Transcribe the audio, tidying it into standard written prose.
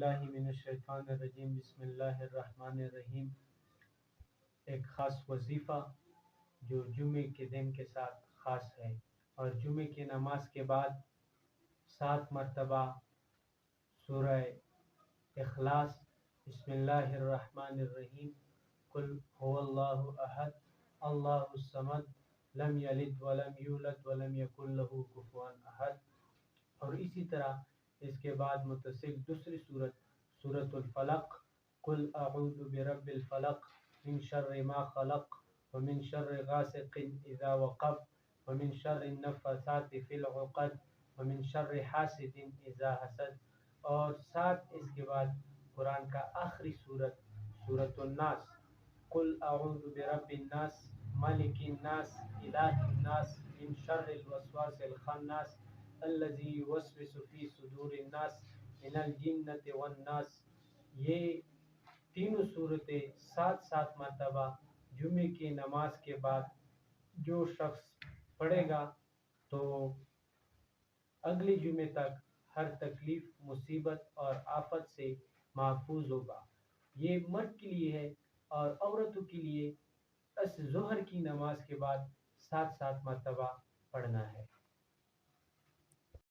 باللہ من الشیطان الرجیم، بسم اللہ الرحمن الرحیم۔ ایک خاص وظیفہ جو جمعے کے دن کے ساتھ خاص ہے، اور جمعے کی نماز کے بعد 7 مرتبہ سورہ اخلاص، بسم اللہ الرحمن الرحیم، قل هو اللہ احد اللہ الصمد لم یلد ولم یولد ولم یکن له کفوا احد، اور اسی طرح اس کے بعد متصل دوسری سورۃ الفلق، قل اعوذ برب الفلق من شر ما خلق ومن شر غاسق اذا وقب ومن شر النفاثات في العقد ومن شر حاسد اذا حسد، اور ساتھ اس کے بعد قرآن کا آخری سورۃ الناس، قل اعوذ برب الناس ملک الناس الہ الناس من شر الوسواس الخناس الذي يوسوس في صدور الناس من الجنۃ والناس۔ یہ تینوں صورتیں 7 مرتبہ جمعے کی نماز کے بعد جو شخص پڑھے گا تو اگلے جمعے تک ہر تکلیف، مصیبت اور آفت سے محفوظ ہوگا۔ یہ مرد کے لیے ہے اور عورتوں کے لیے اس ظہر کی نماز کے بعد 7 مرتبہ پڑھنا ہے۔